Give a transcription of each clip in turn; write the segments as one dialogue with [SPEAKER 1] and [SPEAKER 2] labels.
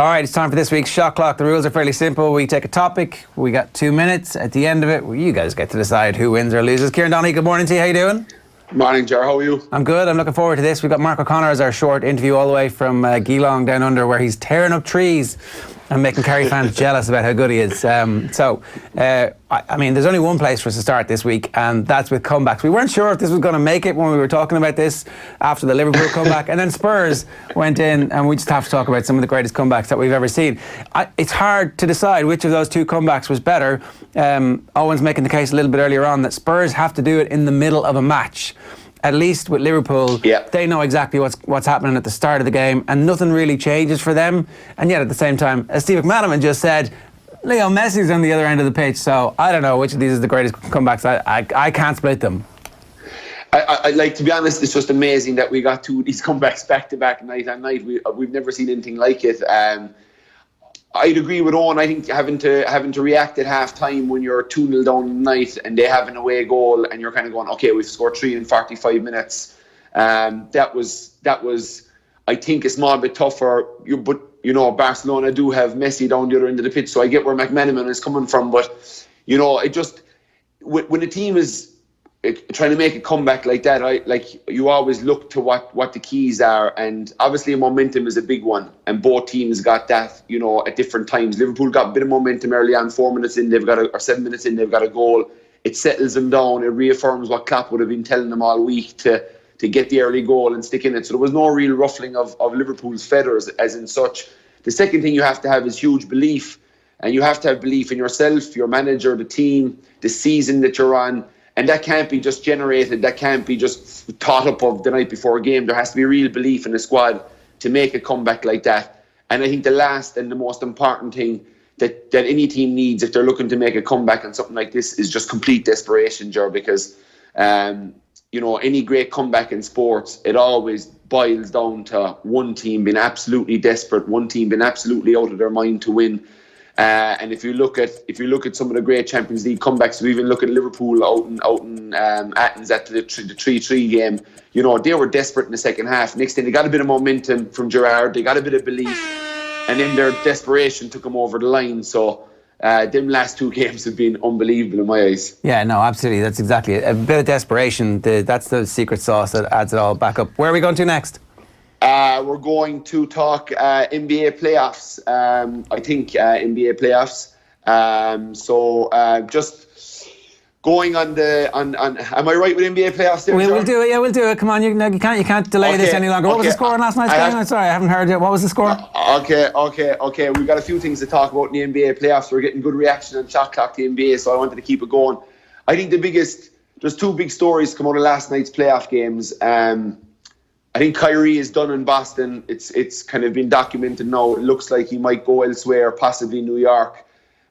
[SPEAKER 1] All right, it's time for this week's Shot Clock. The rules are fairly simple. We take a topic, we got 2 minutes. At the end of it, you guys get to decide who wins or loses. Kieran Donaghy, good morning to you. How you doing?
[SPEAKER 2] Morning, Ger. How are you?
[SPEAKER 1] I'm good. I'm looking forward to this. We've got Mark O'Connor as our short interview all the way from Geelong down under, where he's tearing up trees and making Kerry fans jealous about how good he is. I mean, there's only one place for us to start this week, and that's with comebacks. We weren't sure if this was going to make it when we were talking about this after the Liverpool comeback, and then Spurs went in, and we just have to talk about some of the greatest comebacks that we've ever seen. It's hard to decide which of those two comebacks was better. Owen's making the case a little bit earlier on that Spurs have to do it in the middle of a match. At least with Liverpool, They know exactly what's happening at the start of the game, and nothing really changes for them. And yet at the same time, as Steve McManaman just said, Leo Messi's on the other end of the pitch, so I don't know which of these is the greatest comebacks. I can't split them.
[SPEAKER 2] I like, to be honest, it's just amazing that we got two of these comebacks back to back, night on night. We've never seen anything like it. I'd agree with Owen. I think having to react at half time when you're 2-0 down the night and they have an away goal and you're kind of going, okay, we've scored 3 in 45 minutes. That was I think a small bit tougher. But Barcelona do have Messi down the other end of the pitch, so I get where McManaman is coming from. But it just, when a team is trying to make a comeback like that, you always look to what the keys are, and obviously momentum is a big one, and both teams got that at different times. Liverpool got a bit of momentum early on, 4 minutes in or 7 minutes in, they've got a goal. It settles them down. It reaffirms what Klopp would have been telling them all week to get the early goal and stick in it. So there was no real ruffling of Liverpool's feathers as in such. The second thing you have to have is huge belief, and you have to have belief in yourself, your manager, the team, the season that you're on. And that can't be just generated, that can't be just thought up of the night before a game. There has to be real belief in the squad to make a comeback like that. And I think the last and the most important thing that any team needs if they're looking to make a comeback on something like this is just complete desperation, Joe, because any great comeback in sports, it always boils down to one team being absolutely desperate, one team being absolutely out of their mind to win. And if you look at some of the great Champions League comebacks, we even look at Liverpool out in Athens at the 3-3 game. They were desperate in the second half. Next thing, they got a bit of momentum from Gerrard, they got a bit of belief, and then their desperation took them over the line. So them last 2 games have been unbelievable in my eyes. Yeah, no, absolutely. That's exactly it. A bit of desperation. That's the secret sauce that adds it all back up. Where are we going to next? We're going to talk NBA playoffs. I think NBA playoffs. Just going on. Am I right with NBA playoffs? There,
[SPEAKER 1] we'll do it. Yeah, we'll do it. Come on, you can't delay this any longer. What was the score in last night's game? I'm sorry, I haven't heard yet. What was the score?
[SPEAKER 2] Okay. We've got a few things to talk about in the NBA playoffs. We're getting good reaction on Shot Clock to the NBA, so I wanted to keep it going. I think there's 2 big stories come out of last night's playoff games. I think Kyrie is done in Boston. It's kind of been documented now. It looks like he might go elsewhere, possibly New York.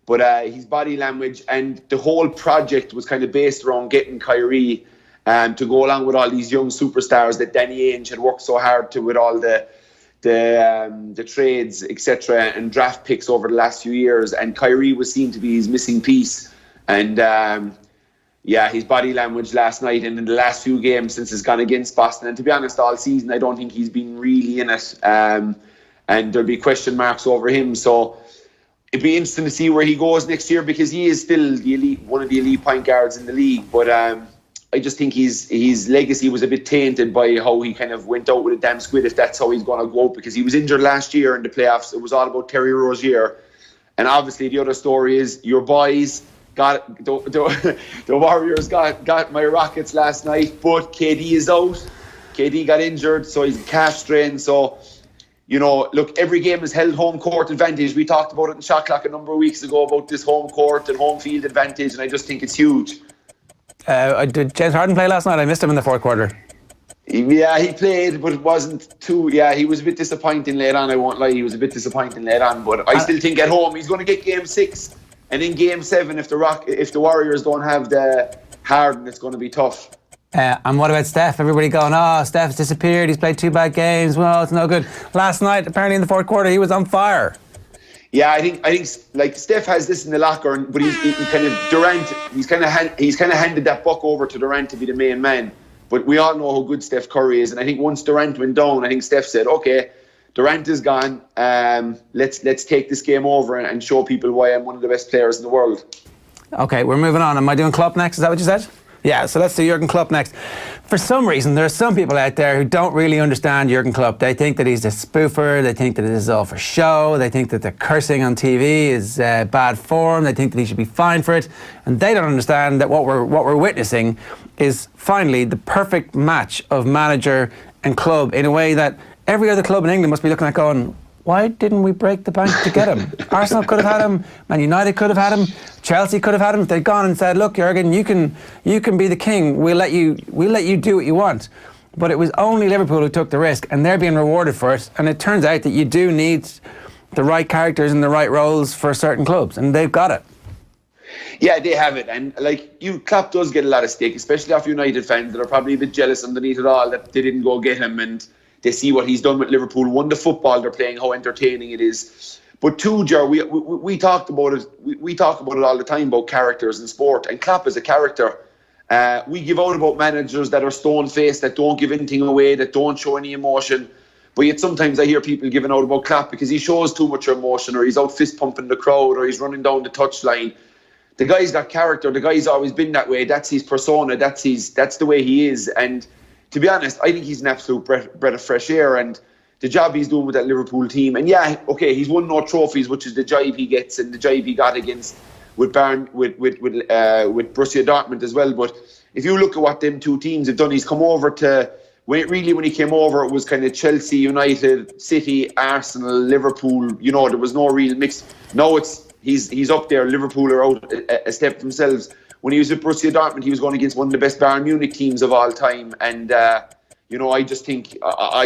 [SPEAKER 2] But his body language and the whole project was kind of based around getting Kyrie to go along with all these young superstars that Danny Ainge had worked so hard to with all the trades, etc., and draft picks over the last few years. And Kyrie was seen to be his missing piece. And his body language last night and in the last few games since it's gone against Boston, and to be honest, all season I don't think he's been really in it, and there'll be question marks over him. So it'd be interesting to see where he goes next year, because he is still one of the elite point guards in the league. But I just think his legacy was a bit tainted by how he kind of went out with a damn squid, if that's how he's going to go, because he was injured last year in the playoffs. It was all about Terry Rozier, and obviously the other story is your boys. The Warriors got my Rockets last night, but KD is out. KD got injured, so he's calf strained. So, look, every game is held home court advantage. We talked about it in Shot Clock a number of weeks ago about this home court and home field advantage, and I just think it's huge.
[SPEAKER 1] Did James Harden play last night? I missed him in the fourth quarter.
[SPEAKER 2] Yeah, he played, but it wasn't too... Yeah, he was a bit disappointing late on, I won't lie. He was a bit disappointing late on, but I still think at home he's going to get game 6. And in Game 7, if the Warriors don't have the Harden, it's going to be tough.
[SPEAKER 1] And what about Steph? Everybody going, Steph's disappeared. He's played 2 bad games. Well, it's no good. Last night, apparently in the fourth quarter, he was on fire.
[SPEAKER 2] Yeah, I think like Steph has this in the locker, but he kind of Durant. He's kind of handed that buck over to Durant to be the main man. But we all know how good Steph Curry is, and I think once Durant went down, I think Steph said, "Okay, Durant is gone. Let's take this game over and show people why I'm one of the best players in the world.
[SPEAKER 1] Okay, we're moving on. Am I doing Klopp next? Is that what you said? Yeah, so let's do Jurgen Klopp next. For some reason, there are some people out there who don't really understand Jurgen Klopp. They think that he's a spoofer. They think that it is all for show. They think that the cursing on TV is bad form. They think that he should be fined for it. And they don't understand that what we're witnessing is finally the perfect match of manager and club in a way that every other club in England must be looking at going, why didn't we break the bank to get him? Arsenal could have had him, Man United could have had him, Chelsea could have had him. If they'd gone and said, look, Jurgen, you can be the king. We'll let you do what you want. But it was only Liverpool who took the risk, and they're being rewarded for it. And it turns out that you do need the right characters and the right roles for certain clubs, and they've got it.
[SPEAKER 2] Yeah, they have it. And Klopp does get a lot of stick, especially off United fans that are probably a bit jealous underneath it all that they didn't go get him, and they see what he's done with Liverpool. One, the football they're playing, how entertaining it is. But two, Ger, we talked about it. We talk about it all the time about characters in sport, and Klopp is a character. We give out about managers that are stone-faced, that don't give anything away, that don't show any emotion. But yet sometimes I hear people giving out about Klopp because he shows too much emotion, or he's out fist-pumping the crowd, or he's running down the touchline. The guy's got character. The guy's always been that way. That's his persona. That's the way he is. And to be honest, I think he's an absolute breath of fresh air, and the job he's doing with that Liverpool team. And yeah, okay, he's won no trophies, which is the jibe he gets and the jibe he got against with Borussia Dortmund as well. But if you look at what them two teams have done, he's come over to when he came over, it was kind of Chelsea, United, City, Arsenal, Liverpool. There was no real mix. Now he's up there. Liverpool are out a step themselves. When he was at Borussia Dortmund, he was going against one of the best Bayern Munich teams of all time. And, I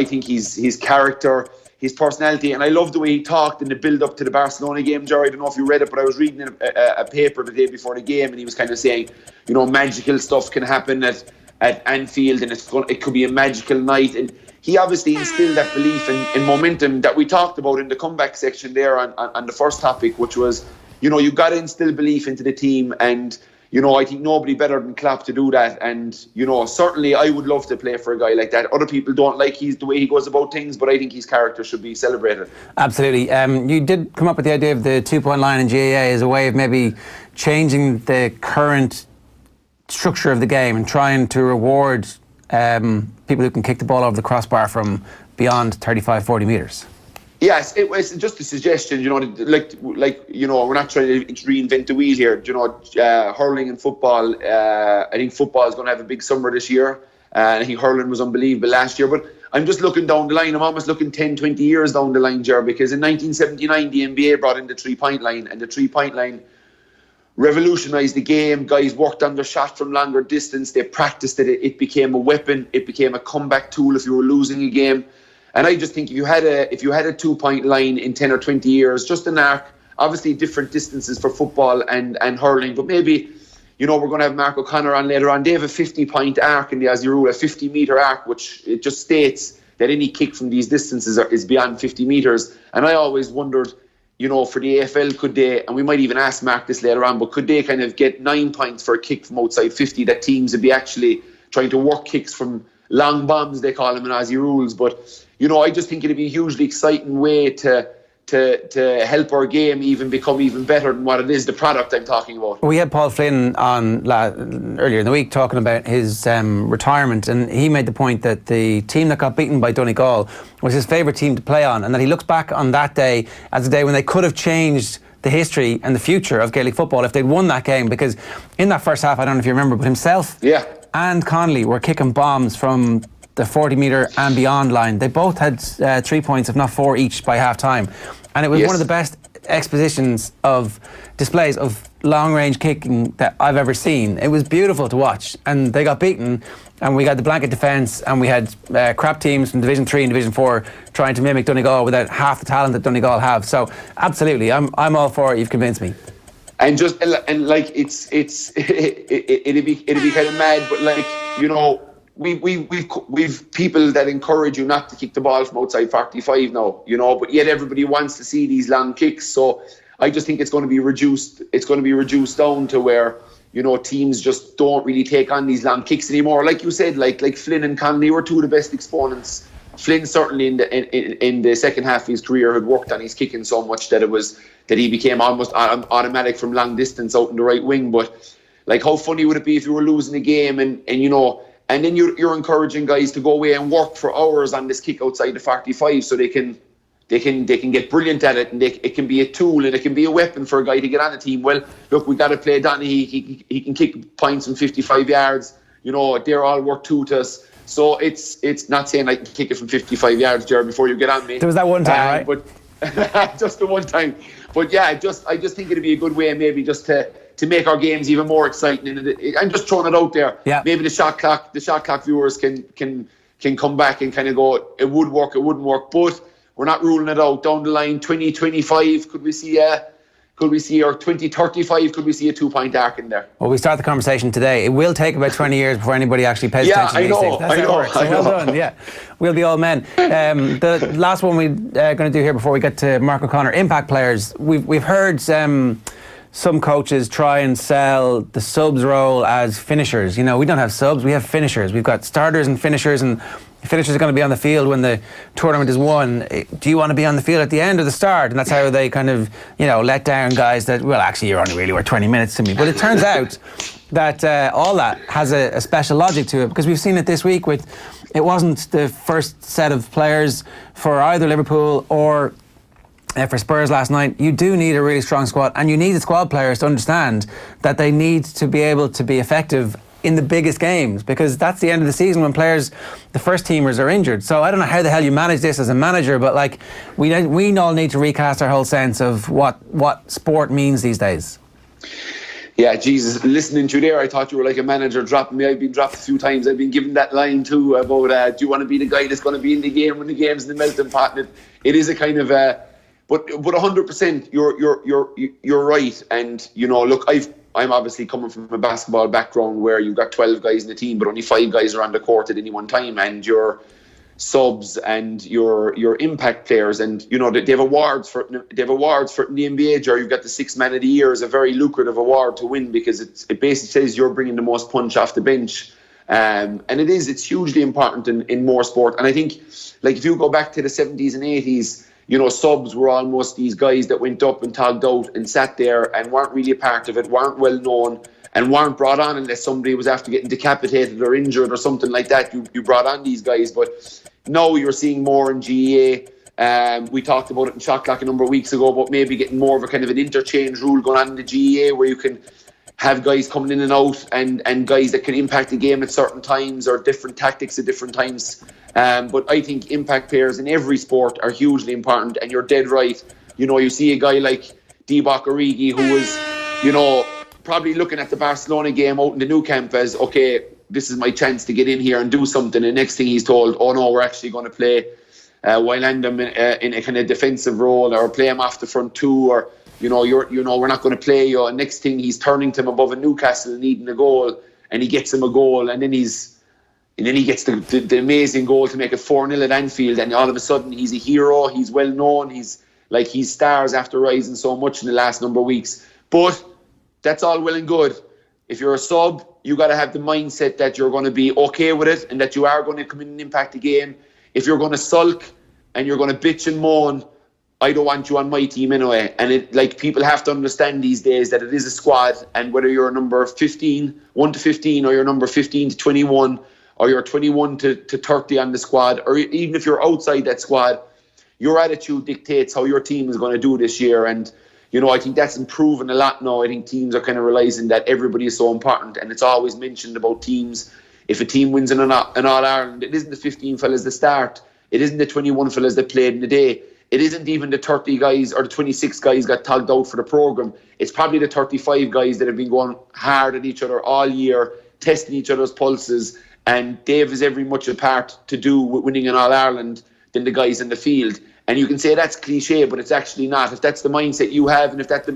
[SPEAKER 2] think his character, his personality, and I love the way he talked in the build-up to the Barcelona game, Jerry. I don't know if you read it, but I was reading a paper the day before the game, and he was kind of saying, magical stuff can happen at Anfield, and it could be a magical night. And he obviously instilled that belief and momentum that we talked about in the comeback section there on the first topic, which was, you've got to instill belief into the team. And I think nobody better than Klopp to do that. And, certainly I would love to play for a guy like that. Other people don't like the way he goes about things, but I think his character should be celebrated. Absolutely.
[SPEAKER 1] You did come up with the idea of the 2-point line in GAA as a way of maybe changing the current structure of the game and trying to reward people who can kick the ball over the crossbar from beyond 35-40 metres.
[SPEAKER 2] Yes, it was just a suggestion, we're not trying to reinvent the wheel here. Hurling and football, I think football is going to have a big summer this year. I think hurling was unbelievable last year. But I'm just looking down the line. I'm almost looking 10, 20 years down the line, Ger, because in 1979, the NBA brought in the 3-point line, and the 3-point line revolutionised the game. Guys worked on their shot from longer distance. They practiced it. It became a weapon. It became a comeback tool if you were losing a game. And I just think if you had a 2-point line in 10 or 20 years, just an arc, obviously different distances for football and hurling, but maybe, we're going to have Mark O'Connor on later on. They have a 50-point arc in the Aussie rule, a 50-metre arc, which it just states that any kick from these distances is beyond 50 metres. And I always wondered, for the AFL, could they, and we might even ask Mark this later on, but could they kind of get 9 points for a kick from outside 50, that teams would be actually trying to work kicks from long bombs, they call them in Aussie rules. But I just think it'd be a hugely exciting way to help our game become even better than what it is, the product I'm talking about.
[SPEAKER 1] We had Paul Flynn on earlier in the week talking about his retirement, and he made the point that the team that got beaten by Donegal was his favourite team to play on, and that he looks back on that day as a day when they could have changed the history and the future of Gaelic football if they'd won that game, because in that first half, I don't know if you remember, but himself and Connolly were kicking bombs from the 40-metre and beyond line. They both had 3 points, if not 4 each, by half-time. And it was one of the best displays of long-range kicking that I've ever seen. It was beautiful to watch. And they got beaten, and we got the blanket defence, and we had crap teams from Division 3 and Division 4 trying to mimic Donegal without half the talent that Donegal have. So, absolutely, I'm all for it. You've convinced me.
[SPEAKER 2] And it'd be kind of mad, but we've people that encourage you not to kick the ball from outside 45 now, but yet everybody wants to see these long kicks. So I just think it's going to be reduced. It's going to be reduced down to where, teams just don't really take on these long kicks anymore. Like you said, like Flynn and Connolly were two of the best exponents Flynn certainly in the second half of his career had worked on his kicking so much that he became almost automatic from long distance out in the right wing. But like, how funny would it be if you were losing a game and then you're encouraging guys to go away and work for hours on this kick outside the 45 so they can get brilliant at it, and it can be a tool and it can be a weapon for a guy to get on the team. Well, look, we got to play Donny. He can kick points from 55 yards. They're all work to us. So it's not saying I can kick it from 55 yards, Ger, before you get on me.
[SPEAKER 1] There was that one time, right?
[SPEAKER 2] But just the one time. But yeah, I just think it'd be a good way maybe just to make our games even more exciting. And I'm just throwing it out there. Yeah. Maybe the shot clock viewers can come back and kind of go, it would work, it wouldn't work. But we're not ruling it out. Down the line, 2025, could we see or 2035, could we see a 2-point arc in there?
[SPEAKER 1] Well, we start the conversation today. It will take about 20 years before anybody actually pays attention to these things. That's how it works. So well done, yeah. We'll be all men. The last one we're going to do here before we get to Mark O'Connor, impact players. We've heard some coaches try and sell the subs role as finishers. We don't have subs, we have finishers. We've got starters and finishers, and finishers are going to be on the field when the tournament is won. Do you want to be on the field at the end or the start? And that's how they kind of, let down guys that, well, actually, you're only really worth 20 minutes to me. But it turns out that all that has a special logic to it, because we've seen it this week with, it wasn't the first set of players for either Liverpool or for Spurs last night. You do need a really strong squad, and you need the squad players to understand that they need to be able to be effective in the biggest games, because that's the end of the season when players, the first teamers, are injured. So I don't know how the hell you manage this as a manager, but like we all need to recast our whole sense of what sport means these days.
[SPEAKER 2] Yeah, Jesus, listening to you there, I thought you were like a manager dropping me. I've been dropped a few times. I've been given that line too about do you want to be the guy that's going to be in the game when the game's in the melting pot? And it is a kind of but 100% you're right. And look, I'm obviously coming from a basketball background where you've got 12 guys in the team, but only 5 guys are on the court at any one time, and your subs and your impact players, and they have awards for it in the NBA. Ger, you've got the 6th man of the year is a very lucrative award to win, because it basically says you're bringing the most punch off the bench, and it's hugely important in more sport. And I think, like, if you go back to the 70s and 80s, subs were almost these guys that went up and togged out and sat there and weren't really a part of it, weren't well known, and weren't brought on unless somebody was after getting decapitated or injured or something like that. You brought on these guys. But now you're seeing more in GAA. We talked about it in Shot Clock a number of weeks ago about maybe getting more of a kind of an interchange rule going on in the GAA, where you can have guys coming in and out, and guys that can impact the game at certain times, or different tactics at different times. But I think impact players in every sport are hugely important, and you're dead right. You see a guy like Divock Origi, who was, probably looking at the Barcelona game out in the Nou Camp as, okay, this is my chance to get in here and do something. And next thing he's told, oh no, we're actually going to play Wijnaldum in a kind of defensive role, or play him off the front two, or we're not going to play you. And next thing he's turning to him above a Newcastle needing a goal, and he gets him a goal, and then he gets the amazing goal to make it 4-0 at Anfield, and all of a sudden he's a hero, he's well known, he's stars after rising so much in the last number of weeks. But that's all well and good. If you're a sub, you got to have the mindset that you're going to be okay with it, and that you are going to come in and impact the game. If you're going to sulk and you're going to bitch and moan, I don't want you on my team anyway. And people have to understand these days that it is a squad, and whether you're number 1 to 15, or you're number 15 to 21, or you're 21 to 30 on the squad, or even if you're outside that squad, your attitude dictates how your team is going to do this year. And I think that's improving a lot now. I think teams are kind of realising that everybody is so important, and it's always mentioned about teams. If a team wins in an All-Ireland, it isn't the 15 fellas that start, it isn't the 21 fellas that played in the day, it isn't even the 30 guys or the 26 guys got tagged out for the programme. It's probably the 35 guys that have been going hard at each other all year, testing each other's pulses, and Dave is every much a part to do with winning an All-Ireland than the guys in the field. And you can say that's cliche, but it's actually not. If that's the mindset you have, and if that's the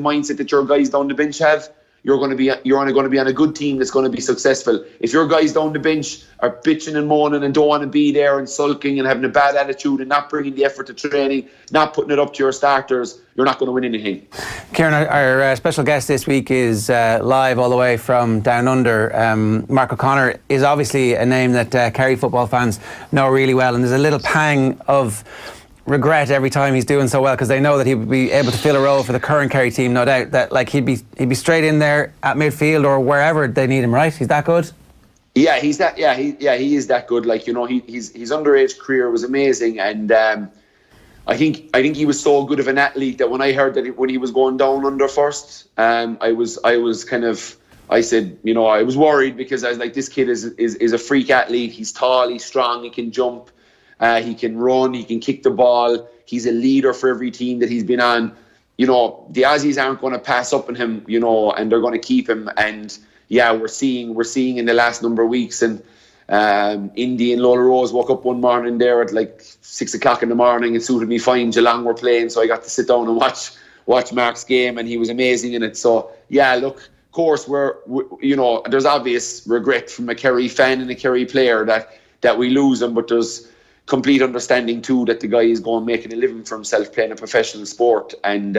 [SPEAKER 2] mindset that your guys down the bench have, you're only going to be on a good team that's going to be successful. If your guys down the bench are bitching and moaning and don't want to be there and sulking and having a bad attitude and not bringing the effort to training, not putting it up to your starters, you're not going to win anything.
[SPEAKER 1] Kieran, our special guest this week is live all the way from down under. Mark O'Connor is obviously a name that Kerry football fans know really well, and there's a little pang of regret every time he's doing so well, because they know that he'll be able to fill a role for the current Kerry team, no doubt, that like he'd be straight in there at midfield or wherever they need him, right? He's that good?
[SPEAKER 2] Yeah, he is that good. Like, you know, his underage career was amazing, and I think he was so good of an athlete that when I heard that when he was going down under first, I said, you know, I was worried, because I was like, this kid is a freak athlete. He's tall, he's strong, he can jump. He can run, he can kick the ball. He's a leader for every team that he's been on. You know, the Aussies aren't going to pass up on him, you know, and they're going to keep him. And yeah, we're seeing in the last number of weeks. And Indy and Lola Rose woke up one morning there at like 6 o'clock in the morning. It suited me fine. Geelong were playing, so I got to sit down and watch Mark's game, and he was amazing in it. So yeah, look, of course, you know, there's obvious regret from a Kerry fan and a Kerry player that we lose him, but there's complete understanding too that the guy is going making a living for himself playing a professional sport, and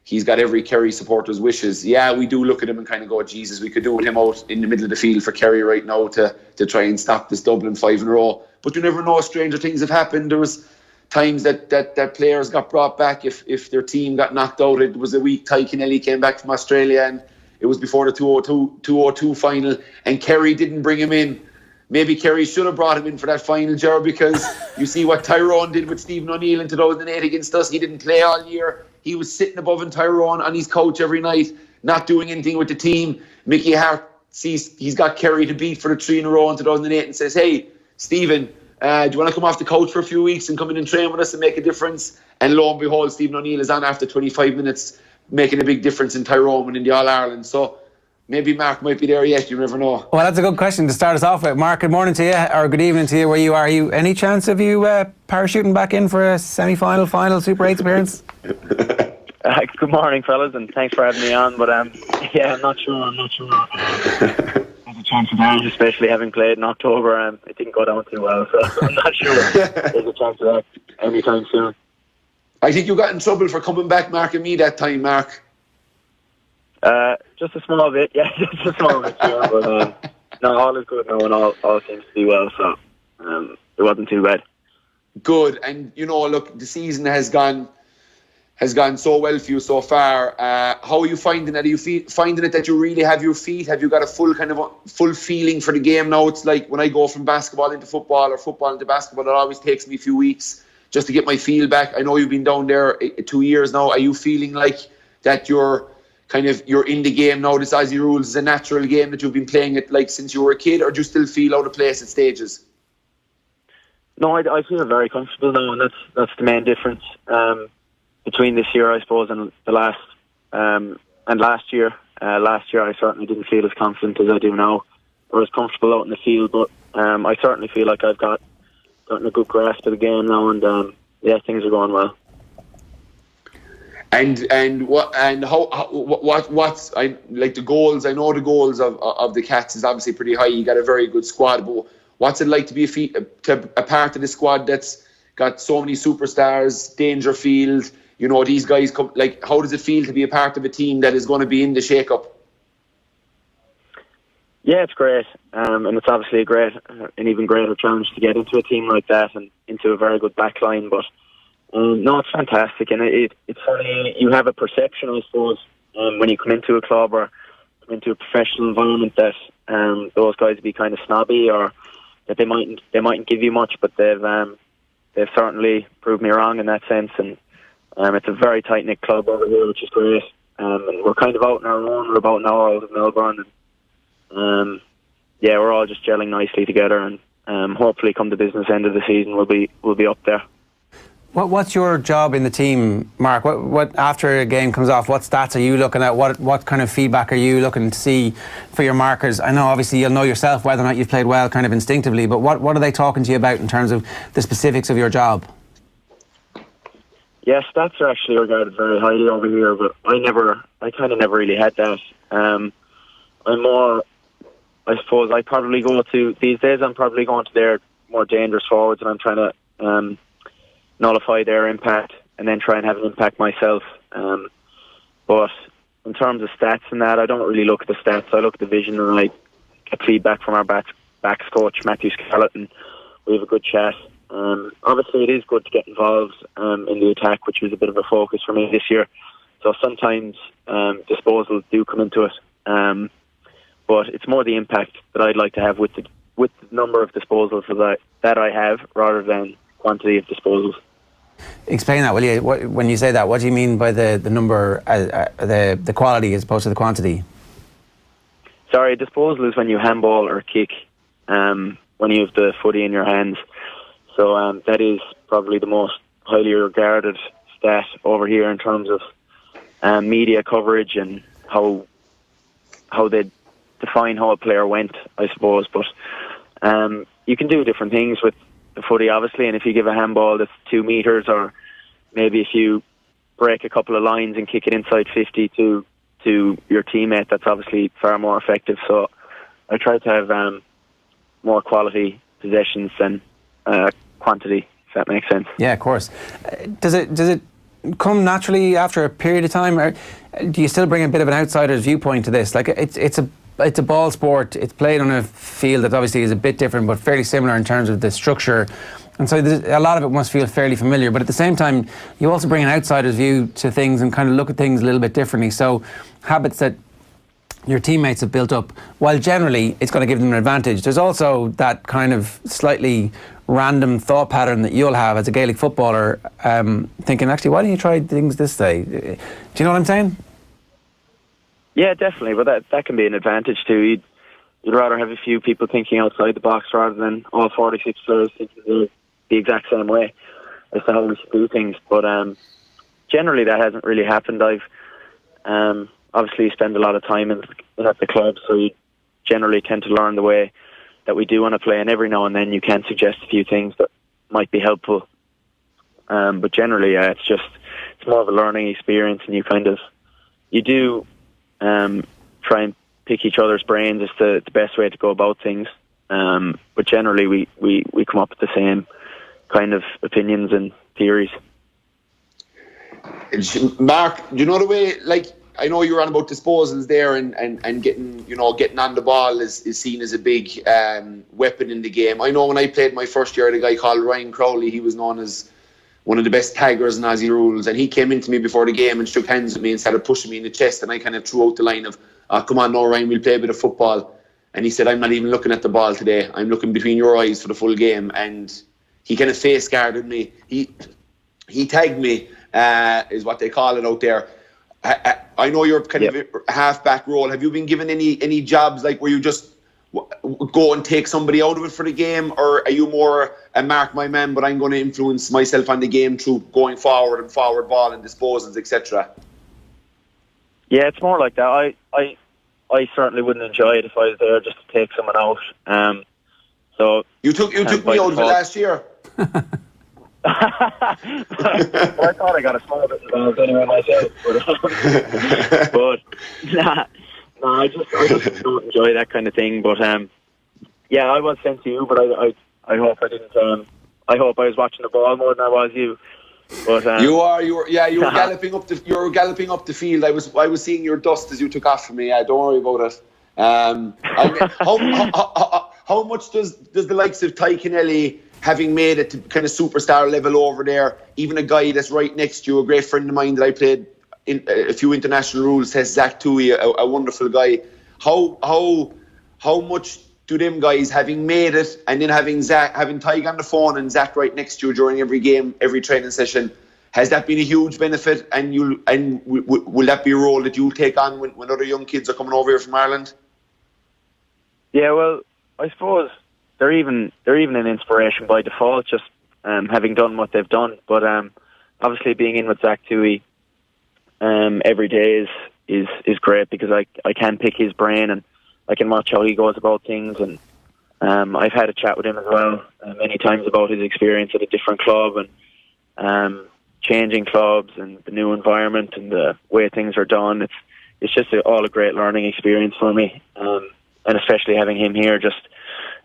[SPEAKER 2] he's got every Kerry supporter's wishes. Yeah, we do look at him and kind of go, Jesus, we could do with him out in the middle of the field for Kerry right now to try and stop this Dublin 5 in a row. But you never know, stranger things have happened. There was times that players got brought back if their team got knocked out. It was a week Ty Kennelly came back from Australia, and it was before the 202 final, and Kerry didn't bring him in. Maybe Kerry should have brought him in for that final, Ger, because you see what Tyrone did with Stephen O'Neill in 2008 against us. He didn't play all year. He was sitting above in Tyrone on his couch every night, not doing anything with the team. Mickey Hart sees he's got Kerry to beat for the 3 in a row in 2008 and says, hey, Stephen, do you want to come off the couch for a few weeks and come in and train with us and make a difference? And lo and behold, Stephen O'Neill is on after 25 minutes, making a big difference in Tyrone and in the All-Ireland. So maybe Mark might be there yet, you never know.
[SPEAKER 1] Well, that's a good question to start us off with. Mark, good morning to you, or good evening to you where you are. Any chance of you parachuting back in for a semi-final, final Super 8 appearance?
[SPEAKER 3] Good morning, fellas, and thanks for having me on. But yeah, I'm not sure. There's a chance of that, especially having played in October. It didn't go down too well, so I'm not sure there's a chance of that anytime soon.
[SPEAKER 2] I think you got in trouble for coming back, Mark and me that time, Mark.
[SPEAKER 3] Just a small bit, yeah, just a small bit, sure, but no, all is good now, and all seems to be well, so it wasn't too bad.
[SPEAKER 2] Good, and you know, look, the season has gone so well for you so far. How are you finding it? Are you finding it that you really have your feet? Have you got a full feeling for the game now? It's like when I go from basketball into football or football into basketball, it always takes me a few weeks just to get my feel back. I know you've been down there 2 years now. Are you feeling like that you're in the game now? This Aussie Rules is a natural game that you've been playing it like since you were a kid, or do you still feel out of place at stages?
[SPEAKER 3] No, I feel very comfortable now, and that's the main difference between this year, I suppose, and the last and last year. Last year, I certainly didn't feel as confident as I do now, or as comfortable out in the field. But I certainly feel like I've gotten a good grasp of the game now, and yeah, things are going well.
[SPEAKER 2] And what's I like the goals? I know the goals of the Cats is obviously pretty high. You got a very good squad, but what's it like to be a part of the squad that's got so many superstars, Dangerfield? You know, these guys come. Like, how does it feel to be a part of a team that is going to be in the shake-up?
[SPEAKER 3] Yeah, it's great, and it's obviously an even greater challenge to get into a team like that and into a very good back line. But no, it's fantastic, and it's funny. You have a perception, I suppose, when you come into a club or come into a professional environment that those guys be kind of snobby, or that they mightn't give you much, but they've certainly proved me wrong in that sense. And it's a very tight knit club over here, which is great. And we're kind of out on our own. We're about an hour out of Melbourne, and yeah, we're all just gelling nicely together. And hopefully, come the business end of the season, we'll be up there.
[SPEAKER 1] What's your job in the team, Mark? What after a game comes off, what stats are you looking at? What kind of feedback are you looking to see for your markers? I know obviously you'll know yourself whether or not you've played well kind of instinctively, but what are they talking to you about in terms of the specifics of your job?
[SPEAKER 3] Yeah, stats are actually regarded very highly over here, but I kind of never really had that. I'm more, I suppose, I probably go to, these days I'm probably going to their more dangerous forwards, and I'm trying to nullify their impact and then try and have an impact myself. But in terms of stats and that, I don't really look at the stats. I look at the vision, and I get feedback from our backs coach, Matthew Scarlett, and we have a good chat. Obviously, it is good to get involved in the attack, which was a bit of a focus for me this year. So sometimes disposals do come into it, but it's more the impact that I'd like to have with the number of disposals that I have, rather than quantity of disposals.
[SPEAKER 1] Explain that, will you? When you say that, what do you mean by the number, the quality as opposed to the quantity?
[SPEAKER 3] Sorry, a disposal is when you handball or kick, when you have the footy in your hands. So that is probably the most highly regarded stat over here in terms of media coverage and how they define how a player went, I suppose. But you can do different things with the footy, obviously, and if you give a handball that's 2 metres, or maybe if you break a couple of lines and kick it inside 50 to your teammate, that's obviously far more effective. So I try to have more quality possessions than quantity, if that makes sense.
[SPEAKER 1] Yeah, of course. Does it come naturally after a period of time, or do you still bring a bit of an outsider's viewpoint to this? Like, it's a ball sport. It's played on a field that obviously is a bit different, but fairly similar in terms of the structure. And so a lot of it must feel fairly familiar. But at the same time, you also bring an outsider's view to things and kind of look at things a little bit differently. So habits that your teammates have built up, while generally it's going to give them an advantage, there's also that kind of slightly random thought pattern that you'll have as a Gaelic footballer, thinking, actually, why don't you try things this way? Do you know what I'm saying?
[SPEAKER 3] Yeah, definitely. But that can be an advantage too. You'd rather have a few people thinking outside the box rather than all 46 players thinking the exact same way as to how we should do things. But generally that hasn't really happened. I've obviously spend a lot of time at the club, so you generally tend to learn the way that we do want to play, and every now and then you can suggest a few things that might be helpful. But generally, it's more of a learning experience, and you do try and pick each other's brains as to the best way to go about things. But generally, we come up with the same kind of opinions and theories.
[SPEAKER 2] Mark, do you know the way, like, I know you're on about disposals there, and getting on the ball is seen as a big weapon in the game. I know when I played my first year, the guy called Ryan Crowley, he was known as one of the best taggers in Aussie rules, and he came into me before the game and shook hands with me and started pushing me in the chest, and I kind of threw out the line of, come on now, Ryan, we'll play a bit of football. And he said, I'm not even looking at the ball today, I'm looking between your eyes for the full game. And he kind of face guarded me. He tagged me, is what they call it out there. I know you're kind of a half-back role. Have you been given any jobs, like, where you just go and take somebody out of it for the game, or are you more a mark my man, but I'm going to influence myself on the game through going forward and forward ball and disposals, etc.?
[SPEAKER 3] Yeah, it's more like that. I certainly wouldn't enjoy it if I was there just to take someone out. So you took me out of it last year. Well, I thought I got a small bit involved anyway myself, but I just don't enjoy that kind of thing. But yeah, I was sent to you, but I hope I didn't. I hope I was watching the ball more than I was you. But you were galloping up the field. I was seeing your dust as you took off from me. Yeah, don't worry about it. How much does the likes of Ty Kennelly, having made it to kind of superstar level over there, even a guy that's right next to you, a great friend of mine that I played in a few international rules, says Zach Toohey, a wonderful guy. How much do them guys, having made it, and then having Ty on the phone and Zach right next to you during every game, every training session, has that been a huge benefit? And will that be a role that you'll take on when other young kids are coming over here from Ireland? Yeah, well, I suppose they're even an inspiration by default, just having done what they've done. But obviously being in with Zach Toohey every day is great, because I can pick his brain and I can watch how he goes about things. And I've had a chat with him as well many times about his experience at a different club, and changing clubs and the new environment and the way things are done. It's just all a great learning experience for me, and especially having him here.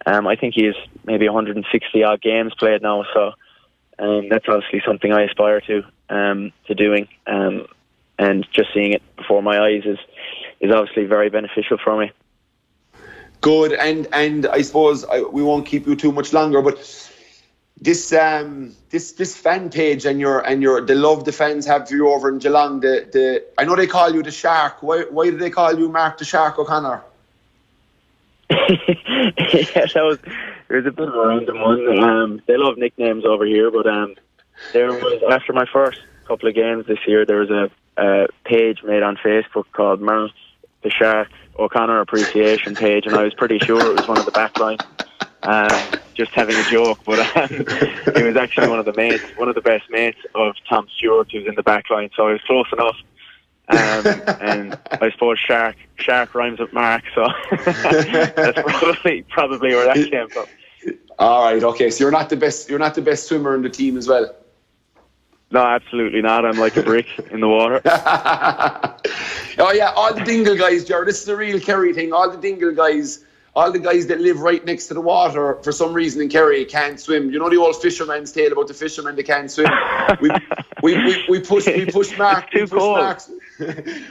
[SPEAKER 3] I think he has maybe 160 odd games played now, so that's obviously something I aspire to doing, and just seeing it before my eyes is obviously very beneficial for me.
[SPEAKER 2] Good, and I suppose we won't keep you too much longer, but this fan page and the love the fans have for you over in Geelong. I know they call you the Shark. Why do they call you Mark the Shark O'Connor?
[SPEAKER 3] Yeah, it was a bit of a random one. They love nicknames over here, but there was, after my first couple of games this year, there was a page made on Facebook called Mark the Shark O'Connor Appreciation Page, and I was pretty sure it was one of the backline, just having a joke, but it was actually one of the best mates of Tom Stewart, who's in the backline, so I was close enough. And I suppose shark rhymes with Mark, so that's probably where that came from.
[SPEAKER 2] All right, okay. So you're not the best swimmer in the team as well.
[SPEAKER 3] No, absolutely not. I'm like a brick in the water.
[SPEAKER 2] Oh yeah, all the Dingle guys, Ger. This is a real Kerry thing. All the Dingle guys, all the guys that live right next to the water, for some reason in Kerry, can't swim. You know the old fisherman's tale about the fishermen that can't swim. We pushed Mark.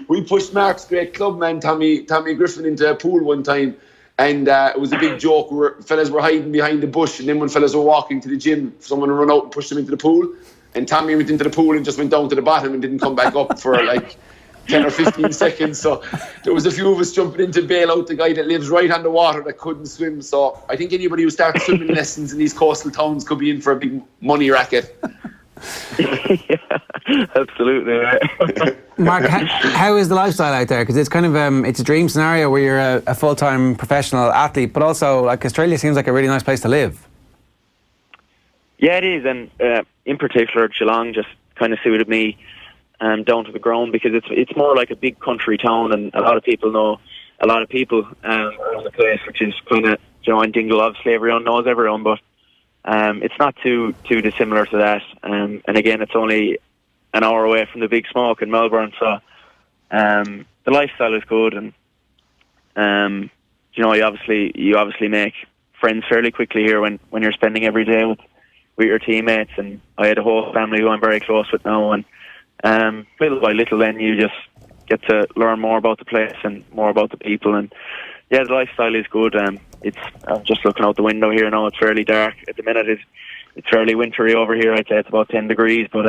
[SPEAKER 2] We pushed Mark's great clubman Tommy Griffin into a pool one time, and it was a big joke. Fellas were hiding behind the bush, and then when fellas were walking to the gym, someone would run out and push them into the pool, and Tommy went into the pool and just went down to the bottom and didn't come back up for like 10 or 15 seconds. So there was a few of us jumping in to bail out the guy that lives right on the water that couldn't swim. So I think anybody who starts swimming lessons in these coastal towns could be in for a big money racket.
[SPEAKER 3] Yeah, absolutely right.
[SPEAKER 1] Mark, how is the lifestyle out there? Because it's kind of it's a dream scenario where you're a full-time professional athlete, but also like Australia seems like a really nice place to live.
[SPEAKER 3] Yeah, it is, and in particular Geelong just kind of suited me down to the ground, because it's more like a big country town, and a lot of people know a lot of people around the place, which is kind of, you know, in Dingle obviously everyone knows everyone, but it's not too dissimilar to that, and again it's only an hour away from the big smoke in Melbourne, so the lifestyle is good, and you know, you obviously make friends fairly quickly here when you're spending every day with your teammates, and I had a whole family who I'm very close with now, and little by little then you just get to learn more about the place and more about the people, and yeah, the lifestyle is good. I'm just looking out the window here now, it's fairly dark at the minute. It's fairly wintry over here. I'd say it's about 10 degrees, but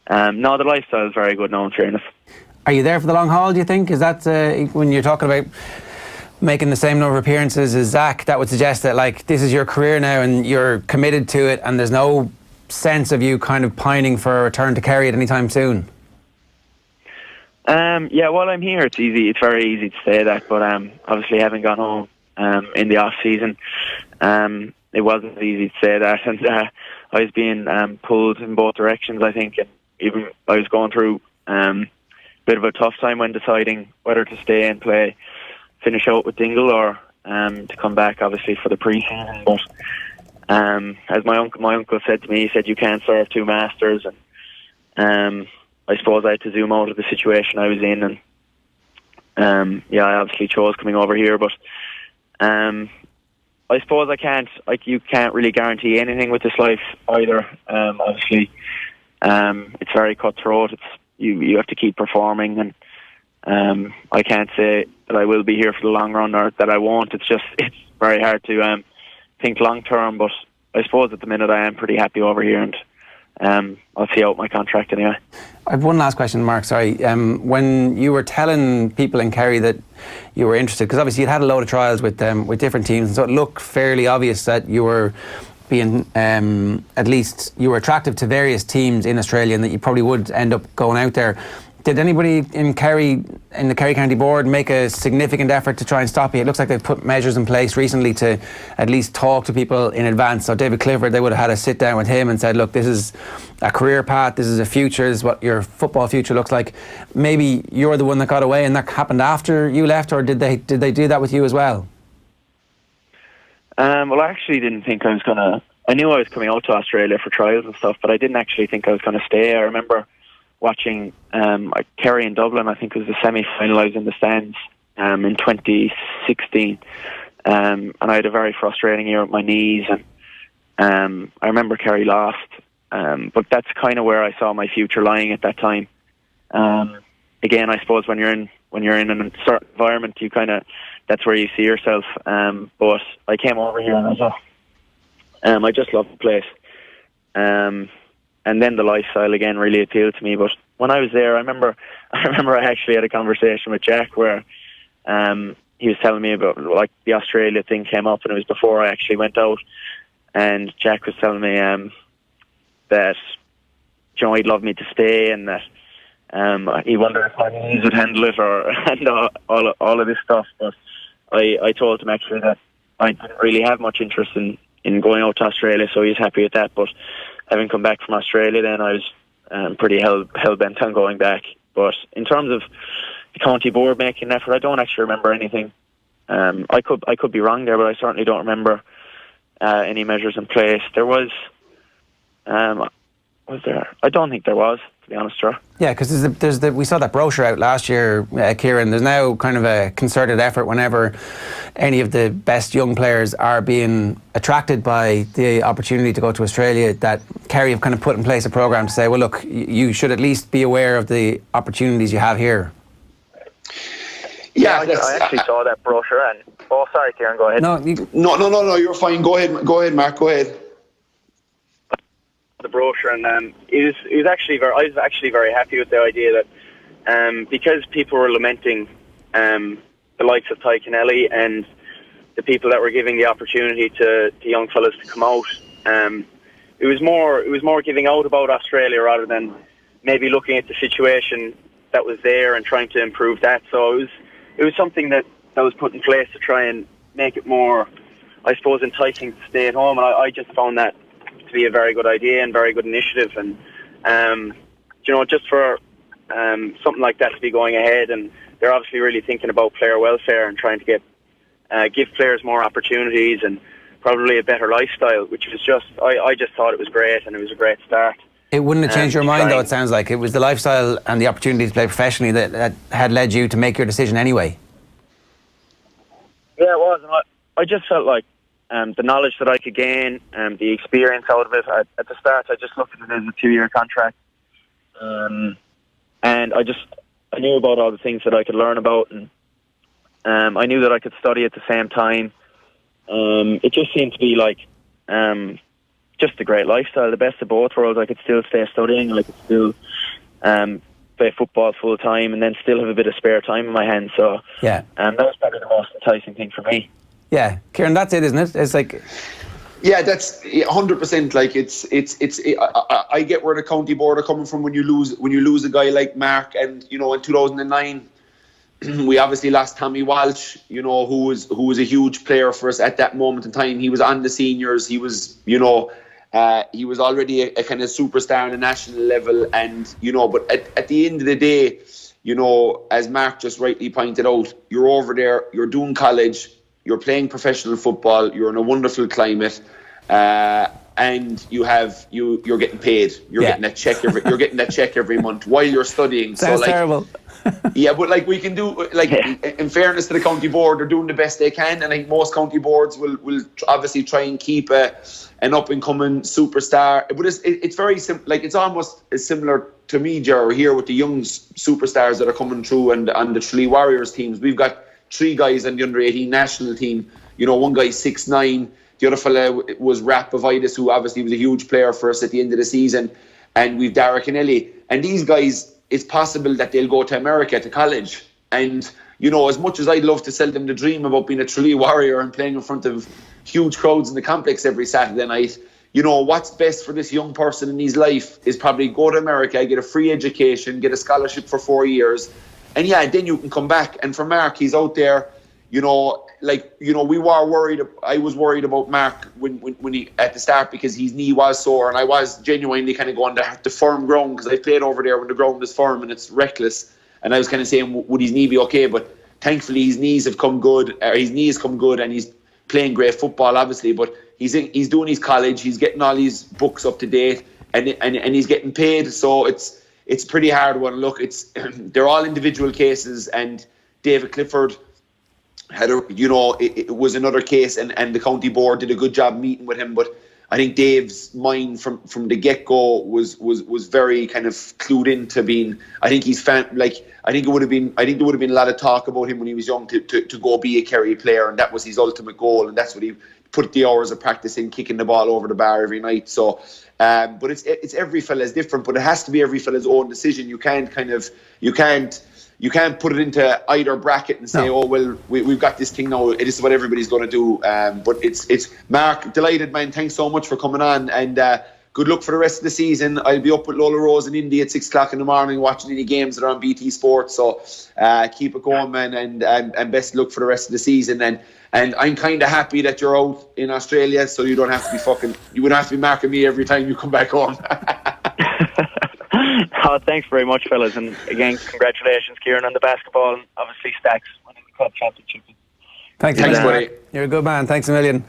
[SPEAKER 3] no, the lifestyle is very good now, in fairness. Are
[SPEAKER 1] you there for the long haul, do you think? Is that when you're talking about making the same number of appearances as Zach, that would suggest that like this is your career now and you're committed to it, and there's no sense of you kind of pining for a return to Kerry at any time soon? Yeah, while I'm here, it's very easy to say that, but obviously having gone home in the off season, it wasn't easy to say that, and I was being pulled in both directions, I think, and even I was going through a bit of a tough time when deciding whether to stay and finish out with Dingle, or to come back obviously for the pre-season. But as my uncle said to me, he said you can't serve two masters, and I suppose I had to zoom out of the situation I was in, and yeah, I obviously chose coming over here, but I suppose you can't really guarantee anything with this life either. Obviously it's very cutthroat. You have to keep performing, and I can't say that I will be here for the long run or that I won't. It's very hard to think long term, but I suppose at the minute I am pretty happy over here, and I'll see out my contract anyway. I have one last question, Mark, sorry. When you were telling people in Kerry that you were interested, because obviously you'd had a load of trials with different teams, and so it looked fairly obvious that you were being, at least you were attractive to various teams in Australia, and that you probably would end up going out there. Did anybody in Kerry, in the Kerry County Board, make a significant effort to try and stop you? It looks like they've put measures in place recently to at least talk to people in advance. So David Clifford, they would have had a sit down with him and said, look, this is a career path, this is a future, this is what your football future looks like. Maybe you're the one that got away and that happened after you left, or did they do that with you as well?
[SPEAKER 3] Well, I actually didn't think I was I knew I was coming out to Australia for trials and stuff, but I didn't actually think I was going to stay. I remember watching Kerry in Dublin. I think it was the semi-final. I was in the stands in 2016, and I had a very frustrating year with my knees, and I remember Kerry lost, but that's kind of where I saw my future lying at that time. Again, I suppose when you're in a certain environment, that's where you see yourself. But I came over here and I just loved the place. And then the lifestyle again really appealed to me. But when I was there, I remember I actually had a conversation with Jack where he was telling me about, like, the Australia thing came up, and it was before I actually went out. And Jack was telling me that, you know, he'd love me to stay, and that he wondered if my knees would handle it, and all of this stuff. But I told him actually that I didn't really have much interest in going out to Australia, so he's happy with that. But having come back from Australia, then I was pretty hell bent on going back. But in terms of the county board making an effort, I don't actually remember anything. I could be wrong there, but I certainly don't remember any measures in place. There was there? I don't think there was, to be honest, Ger.
[SPEAKER 1] Yeah, because we saw that brochure out last year, Kieran. There's now kind of a concerted effort whenever any of the best young players are being attracted by the opportunity to go to Australia, that Kerry have kind of put in place a programme to say, well, look, you should at least be aware of the opportunities you have here.
[SPEAKER 3] Yeah, I actually saw that brochure, and sorry, Kieran, go ahead.
[SPEAKER 2] No, you're fine. Go ahead, Mark. Go ahead.
[SPEAKER 3] The brochure, and I was actually very happy with the idea that because people were lamenting the likes of Ty Kennelly and the people that were giving the opportunity to young fellas to come out, it was more giving out about Australia rather than maybe looking at the situation that was there and trying to improve that. So it was something that was put in place to try and make it more, I suppose, enticing to stay at home, and I just found that to be a very good idea and very good initiative. And you know, just for something like that to be going ahead, and they're obviously really thinking about player welfare and trying to give players more opportunities and probably a better lifestyle, which was just, I just thought it was great, and it was a great start.
[SPEAKER 1] It wouldn't have changed your mind, though, it sounds like. It was the lifestyle and the opportunity to play professionally that had led you to make your decision anyway.
[SPEAKER 3] Yeah, it was. And I just felt like the knowledge that I could gain, the experience out of it. At the start, I just looked at it as a 2-year contract. And I knew about all the things that I could learn about, and I knew that I could study at the same time. It just seemed to be like just a great lifestyle, the best of both worlds. I could still stay studying, I could still play football full time, and then still have a bit of spare time in my hands. So yeah, that was probably the most enticing thing for me. Yeah,
[SPEAKER 1] Kieran, that's it, isn't it? It's like,
[SPEAKER 2] yeah, that's 100%. Like I get where the county board are coming from when you lose a guy like Mark, and you know, in 2009. We obviously lost Tommy Walsh, you know, who was a huge player for us at that moment in time. He was on the seniors. He was, you know, he was already a kind of superstar on a national level. And, you know, but at the end of the day, you know, as Mark just rightly pointed out, you're over there, you're doing college, you're playing professional football, you're in a wonderful climate, and you're getting paid. You're getting that check every month while you're studying.
[SPEAKER 1] Sounds terrible.
[SPEAKER 2] Yeah, but like we can do, like in fairness to the county board, they're doing the best they can, and I think most county boards will obviously try and keep an up and coming superstar. But it's very simple. Like it's almost as similar to me, Ger, here with the young superstars that are coming through and on the Tralee Warriors teams. We've got 3 guys on the under 18 national team. You know, one guy's 6'9", the other fella was Rapovitis, who obviously was a huge player for us at the end of the season, and we've Ger and Kieran, and these guys. It's possible that they'll go to America to college. And, you know, as much as I'd love to sell them the dream about being a Tralee Warrior and playing in front of huge crowds in the complex every Saturday night, you know, what's best for this young person in his life is probably go to America, get a free education, get a scholarship for 4 years. And yeah, then you can come back. And for Mark, he's out there, you know, like, you know, I was worried about Mark when he at the start, because his knee was sore, and I was genuinely kind of going to firm ground, because I played over there when the ground is firm and it's reckless, and I was kind of saying, would his knee be okay? But thankfully his knee has come good, and he's playing great football obviously, but he's doing his college, he's getting all his books up to date, and he's getting paid. So it's a pretty hard one. Look, they're all individual cases, and David Clifford had it was another case, and the county board did a good job meeting with him. But I think Dave's mind from the get-go was very kind of clued into being. I think he's I think there would have been a lot of talk about him when he was young to go be a Kerry player, and that was his ultimate goal, and that's what he put the hours of practice in, kicking the ball over the bar every night. So, but it's every fella's different, but it has to be every fella's own decision. You can't put it into either bracket and say, oh, well, we've got this thing now, this is what everybody's going to do. But it's Mark, delighted, man. Thanks so much for coming on, and good luck for the rest of the season. I'll be up with Lola Rose in Indy at 6 o'clock in the morning watching any games that are on BT Sports. So keep it going, man, and best luck for the rest of the season. And I'm kind of happy that you're out in Australia, so you don't have to be you wouldn't have to be marking me every time you come back home.
[SPEAKER 3] Oh, thanks very much, fellas, and again, congratulations, Kieran, on the basketball, and obviously Stacks winning the club championship.
[SPEAKER 1] Thanks,
[SPEAKER 2] buddy.
[SPEAKER 1] You're a good man. Thanks a million.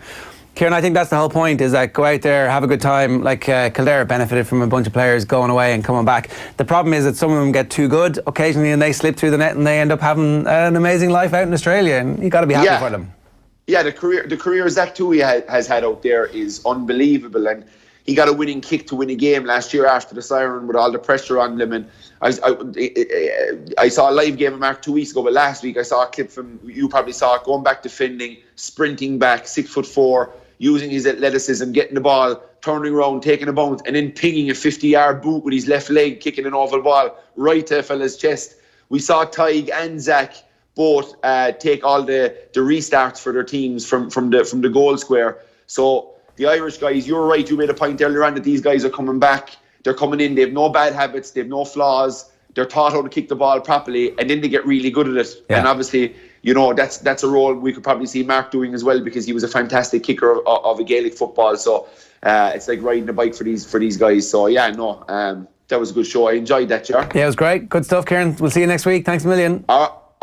[SPEAKER 1] Kieran, I think that's the whole point, is that go out there, have a good time. Like Kildare benefited from a bunch of players going away and coming back. The problem is that some of them get too good occasionally and they slip through the net and they end up having an amazing life out in Australia, and you got to be happy for them.
[SPEAKER 2] Yeah, the career Zach Tui has had out there is unbelievable, and he got a winning kick to win a game last year after the siren with all the pressure on him. And I saw a live game of Mark 2 weeks ago, but last week I saw a clip from, you probably saw it, going back defending, sprinting back, 6'4", using his athleticism, getting the ball, turning around, taking a bounce, and then pinging a 50-yard boot with his left leg, kicking an oval ball right to a fella's chest. We saw Tig and Zach both take all the restarts for their teams from the goal square. So the Irish guys, you're right, you made a point earlier on that these guys are coming back, they're coming in, they have no bad habits, they have no flaws, they're taught how to kick the ball properly, and then they get really good at it. Yeah. And obviously, that's a role we could probably see Mark doing as well, because he was a fantastic kicker of a Gaelic football. So it's like riding a bike for these guys. So yeah, that was a good show. I enjoyed that, Ger.
[SPEAKER 1] Yeah, it was great. Good stuff, Kieran. We'll see you next week. Thanks a million.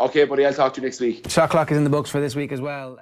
[SPEAKER 2] Okay, buddy, I'll talk to you next week.
[SPEAKER 1] Shot clock is in the books for this week as well.